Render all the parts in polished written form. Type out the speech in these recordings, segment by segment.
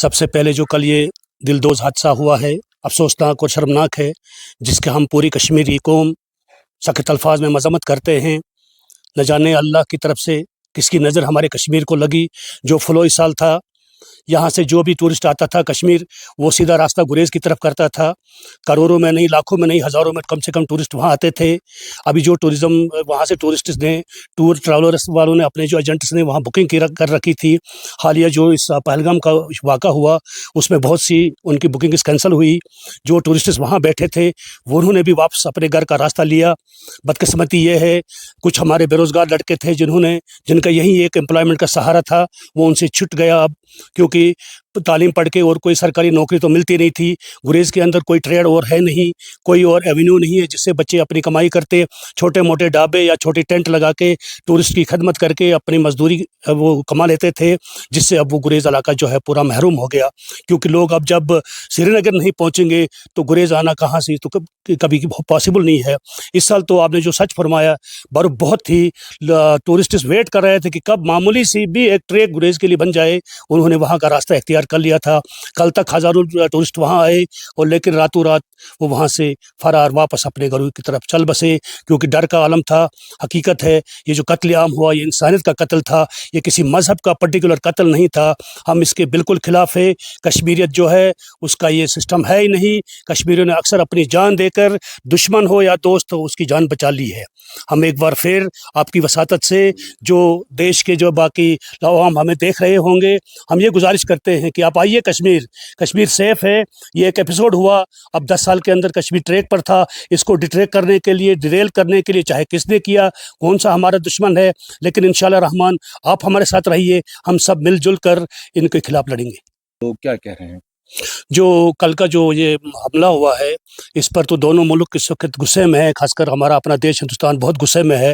سب سے پہلے جو کل یہ دلدوز حادثہ ہوا ہے افسوسناک اور شرمناک ہے، جس کے ہم پوری کشمیری قوم سخت الفاظ میں مذمت کرتے ہیں۔ نہ جانے اللہ کی طرف سے کس کی نظر ہمارے کشمیر کو لگی۔ جو فلوئی سال تھا، یہاں سے جو بھی ٹورسٹ آتا تھا کشمیر، وہ سیدھا راستہ گریز کی طرف کرتا تھا۔ کروڑوں میں نہیں، لاکھوں میں نہیں، ہزاروں میں کم سے کم ٹورسٹ وہاں آتے تھے۔ ابھی جو ٹورزم وہاں سے ٹورسٹس نے، ٹور ٹریولرس والوں نے، اپنے جو ایجنٹس نے وہاں بکنگ کر رکھی تھی۔ حالیہ جو اس پہلگام کا واقعہ ہوا، اس میں بہت سی ان کی بکنگز کینسل ہوئی۔ جو ٹورسٹس وہاں بیٹھے تھے وہ انہوں نے بھی واپس اپنے گھر کا راستہ لیا۔ بدقسمتی یہ ہے، کچھ ہمارے بے روزگار لڑکے تھے جن کا یہی ایک امپلائمنٹ کا سہارا تھا، وہ ان سے چھٹ گیا اب، کیونکہ تعلیم پڑھ کے اور کوئی سرکاری نوکری تو ملتی نہیں تھی۔ گریز کے اندر کوئی ٹریڈ اور ہے نہیں، کوئی اور ایونیو نہیں ہے جس سے بچے اپنی کمائی کرتے۔ چھوٹے موٹے ڈھابے یا چھوٹی ٹینٹ لگا کے ٹورسٹ کی خدمت کر کے اپنی مزدوری وہ کما لیتے تھے، جس سے اب وہ گریز علاقہ جو ہے پورا محروم ہو گیا۔ کیونکہ لوگ اب جب سری نگر نہیں پہنچیں گے تو گریز آنا کہاں سے، تو کبھی پاسبل نہیں ہے۔ اس سال تو آپ نے جو سچ فرمایا، بہت ہی ٹورسٹس ویٹ کر رہے تھے کہ کب معمولی سی بھی ایک ٹریک گریز کے لیے بن جائے۔ انہوں نے وہاں کا راستہ اختیار کر لیا تھا۔ کل تک ہزاروں ٹورسٹ وہاں آئے، اور لیکن راتوں رات وہ وہاں سے فرار واپس اپنے گھروں کی طرف چل بسے، کیونکہ ڈر کا عالم تھا۔ حقیقت ہے یہ جو قتل عام ہوا، یہ انسانیت کا قتل تھا، یہ کسی مذہب کا پرٹیکولر قتل نہیں تھا۔ ہم اس کے بالکل خلاف ہے۔ کشمیریت جو ہے اس کا یہ سسٹم ہے ہی نہیں۔ کشمیریوں نے اکثر اپنی جان دے کر، دشمن ہو یا دوست ہو، اس کی جان بچا لی ہے۔ ہم ایک بار پھر آپ کی وساطت سے، جو دیش کے جو باقی عوام ہمیں دیکھ رہے ہوں گے، ہم یہ گزارش کرتے ہیں کہ آپ آئیے کشمیر سیف ہے۔ یہ ایک ایپیسوڈ ہوا، اب 10 سال کے اندر کشمیر ٹریک پر تھا۔ اس کو ڈیٹریک کرنے کے لیے، ڈیریل کرنے کے لیے، چاہے کس نے کیا، کون سا ہمارا دشمن ہے، لیکن انشاءاللہ رحمان آپ ہمارے ساتھ رہیے، ہم سب مل جل کر ان کے خلاف لڑیں گے۔ تو کیا کہہ رہے ہیں؟ جو کل کا جو یہ حملہ ہوا ہے، اس پر تو دونوں ملک اس وقت غصے میں ہے، خاص کر ہمارا اپنا دیش ہندوستان بہت غصے میں ہے،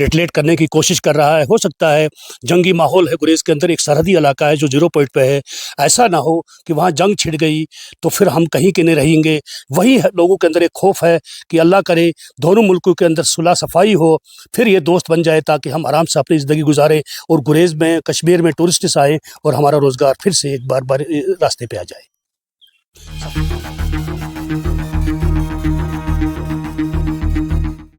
ریٹلیٹ کرنے کی کوشش کر رہا ہے۔ ہو سکتا ہے جنگی ماحول ہے گریز کے اندر، ایک سرحدی علاقہ ہے جو 0 پوائنٹ پہ ہے، ایسا نہ ہو کہ وہاں جنگ چھڑ گئی تو پھر ہم کہیں کے نہیں رہیں گے۔ وہی لوگوں کے اندر ایک خوف ہے کہ اللہ کرے دونوں ملکوں کے اندر صلح صفائی ہو، پھر یہ دوست بن جائے، تاکہ ہم آرام سے اپنی زندگی گزاریں، اور گریز میں، کشمیر میں ٹورسٹس آئیں اور ہمارا روزگار پھر سے ایک بار راستے پہ آ جائے۔